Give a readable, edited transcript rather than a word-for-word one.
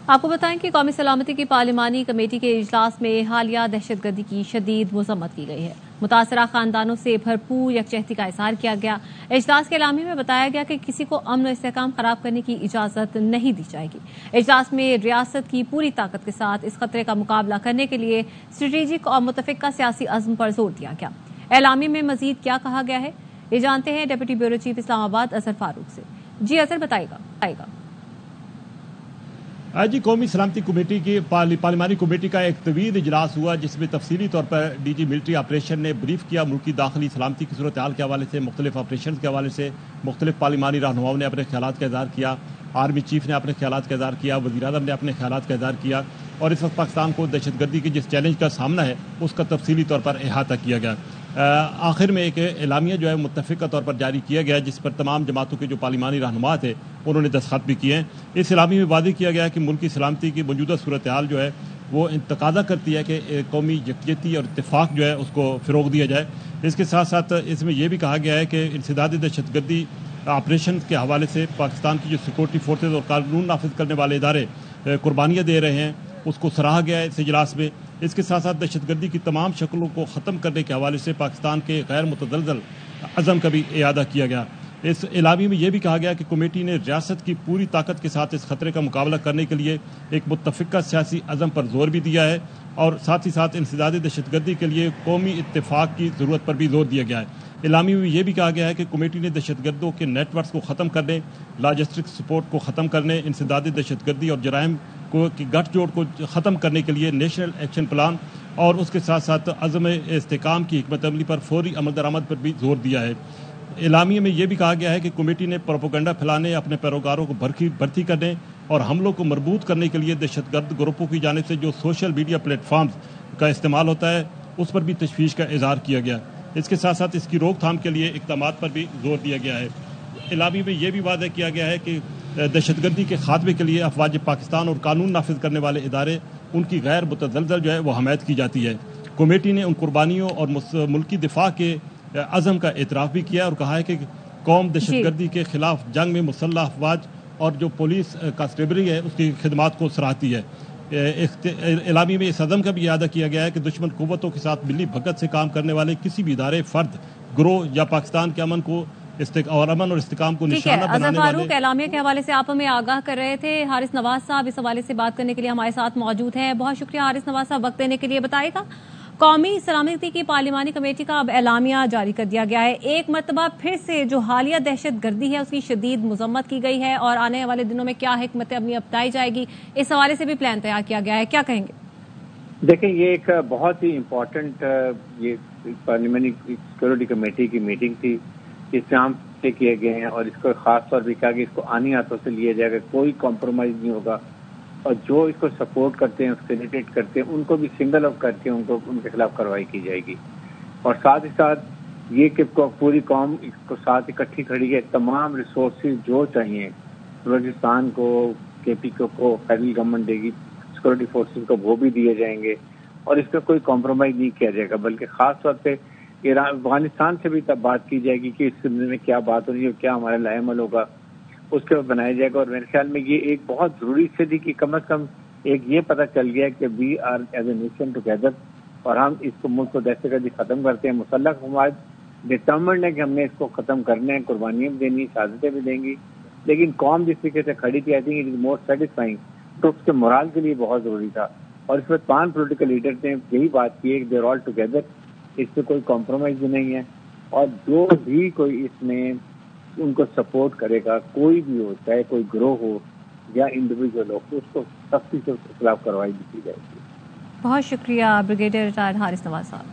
आपको बताएं कि कौमी सलामती की पार्लिमानी कमेटी के इजलास में हालिया दहशत गर्दी की शदीद मजम्मत की गई है। मुतासरा खानदानों से भरपूर यकजहती का इजहार किया गया। इजलास के एलामी में बताया गया कि किसी को अमन और इस्तेहकाम खराब करने की इजाजत नहीं दी जाएगी। इजलास में रियासत की पूरी ताकत के साथ इस खतरे का मुकाबला करने के लिए स्ट्रेटेजिक और मुतफिका सियासी अज़्म पर जोर दिया गया। एलामी में मजीद क्या कहा गया है, ये जानते हैं deputy bureau chief Islamabad Azhar Farooq से। जी अजहर, बताइएगा। आज जी कौमी सलामती कमेटी की पार्लिमानी कमेटी का एक तवील इजलास हुआ, जिसमें तफसीली तौर पर डीजी मिलिट्री ऑपरेशन ने ब्रीफ किया। मुल्की दाखिली सलामती की सूरत हाल के हवाले से, मुख्तलिफ ऑपरेशन के हवाले से मुख्तलिफ पार्लिमानी रहनुमाओं ने अपने ख्यालात का इज़हार किया। आर्मी चीफ ने अपने ख्यालात का इज़हार किया, वज़ीर आज़म ने अपने ख्यालात का इज़हार किया और इस वक्त पाकिस्तान को दहशत गर्दी के जिस चैलेंज का सामना है उसका तफसीली तौर पर अहाता किया गया। आखिर में एक एलामिया जो है मुत्तफ़िक़ा तौर पर जारी किया गया, जिस पर तमाम जमातों के जो पार्लिमानी रहनुमा थे उन्होंने दस्तखत भी किए हैं। इस एलामी में वादे किया गया है कि मुल्क की सलामती की मौजूदा सूरत हाल जो है वो तकाज़ा करती है कि कौमी यकजहती और इत्तेफाक जो है उसको फ़रोग़ दिया जाए। इसके साथ साथ इसमें यह भी कहा गया है कि इंसदादी दहशत गर्दी ऑपरेशन के हवाले से पाकिस्तान की जो सिक्योरिटी फोर्सेज और कानून नाफिज करने वाले इदारे कुर्बानियाँ दे रहे हैं, उसको सराहा गया है इस इजलास में। इसके साथ साथ दहशतगर्दी की तमाम शक्लों को ख़त्म करने के हवाले से पाकिस्तान के गैर मुतज़लज़ल अज़म का भी इयादा किया गया। इस एलामी में यह भी कहा गया कि कमेटी ने रियासत की पूरी ताकत के साथ इस खतरे का मुकाबला करने के लिए एक मुत्तफ़िक़ा सियासी अज़म पर जोर भी दिया है और साथ ही साथ इंसदादी दहशतगर्दी के लिए कौमी इत्तेफाक की ज़रूरत पर भी जोर दिया गया है। एलामी में यह भी कहा गया है कि कमेटी ने दहशतगर्दों के नेटवर्क को ख़त्म करने, लॉजिस्टिक सपोर्ट को ख़त्म करने, इंसदादी दहशतगर्दी और जराइम को की गठजोड़ को ख़त्म करने के लिए नेशनल एक्शन प्लान और उसके साथ साथ अज़म इस्तेहकाम की हिकमत अमली पर फौरी अमल दरामद पर भी जोर दिया है। एलामिया में यह भी कहा गया है कि कमेटी ने प्रोपेगेंडा फैलाने, अपने पैरोकारों को भर्ती करने और हमलों को मरबूत करने के लिए दहशतगर्द ग्रुपों की जानिब से जो सोशल मीडिया प्लेटफॉर्म्स का इस्तेमाल होता है उस पर भी तशवीश का इजहार किया गया। इसके साथ साथ इसकी रोकथाम के लिए इक़दामात पर भी जोर दिया गया है। एलामी में यह भी वादा किया गया है कि दहशतगर्दी के खात्मे के लिए अफवाज पाकिस्तान और कानून नाफिज करने वाले इदारे उनकी गैर मुतज़लज़ल जो है वो हमायत की जाती है। कमेटी ने उन कुर्बानियों और मुल्की दिफा के अज़म का एतराफ़ भी किया और कहा है कि कौम दहशतगर्दी के खिलाफ जंग में मुसल्लह अफवाज और जो पुलिस कांस्टेबली है उसकी खिदमात को सराहती है। एलामी में इस अज़म का भी इयादा किया गया है कि दुश्मन कुव्वतों के साथ मिली भगत से काम करने वाले किसी भी इदारे, फ़र्द, गिरोह या पाकिस्तान के अमन और इस्तेकाम को निशाना बनाने वाले। फारूक, एलामिया के हवाले से आप हमें आगाह कर रहे थे। हारिस नवाज साहब इस हवाले से बात करने के लिए हमारे साथ मौजूद हैं। बहुत शुक्रिया हारिस नवाज साहब वक्त देने के लिए। बताइएगा, कौमी सलामती की पार्लिमानी कमेटी का अब एलामिया जारी कर दिया गया है। एक मरतबा फिर से जो हालिया दहशत गर्दी है उसकी शदीद मजम्मत की गई है और आने वाले दिनों में क्या हिकमत अमली अपनाई जाएगी, इस हवाले से भी प्लान तैयार किया गया है। क्या कहेंगे? देखिए, ये एक बहुत ही इम्पोर्टेंट ये पार्लियामेंट्री सिक्योरिटी कमेटी की मीटिंग थी। इसमें से किए गए हैं और इसको खास तौर पर कहा कि इसको आनी हाथों से लिया जाएगा, कोई कॉम्प्रोमाइज नहीं होगा और जो इसको सपोर्ट करते हैं, फैसिलिटेट करते हैं, उनको भी सिंगल आउट करके उनको उनके खिलाफ कार्रवाई की जाएगी। और साथ ही साथ ये कि पूरी कौम इसको साथ इकट्ठी खड़ी है, तमाम रिसोर्सेज जो चाहिए बलूचिस्तान को, KPK को फेडरल गवर्नमेंट देगी, सिक्योरिटी फोर्सेज को वो भी दिए जाएंगे और इस पर कोई कॉम्प्रोमाइज नहीं किया जाएगा। बल्कि खास तौर पे अफगानिस्तान से भी तब बात की जाएगी कि इस सिलसिले में क्या बात हो रही है, क्या हमारा लाएमल होगा, उसके बाद बनाया जाएगा। और मेरे ख्याल में ये एक बहुत जरूरी स्थिति कि कम से कम एक ये पता चल गया कि we are as a nation together और हम इसको मुल्क को दहशतगर्दी खत्म करते हैं। मुसल्लह समाज डिटर्मिन्ड है कि हमने इसको खत्म करना है, कुर्बानियां भी देनी, शहादतें भी देंगी। लेकिन कौम जिस तरीके से खड़ी थी, I think it is more satisfying, तो उसके मोराल के लिए बहुत जरूरी था। और इस पर 5 पोलिटिकल लीडर्स ने यही बात की है कि देर ऑल टुगेदर, इस पर कोई कॉम्प्रोमाइज भी नहीं है और जो भी कोई इसमें उनको सपोर्ट करेगा, कोई भी हो, चाहे कोई ग्रोह हो या इंडिविजुअल हो, उसको सख्ती से उसके खिलाफ कार्रवाई भी की जाएगी। बहुत शुक्रिया ब्रिगेडियर रिटायर्ड हारिस नवाज साहब।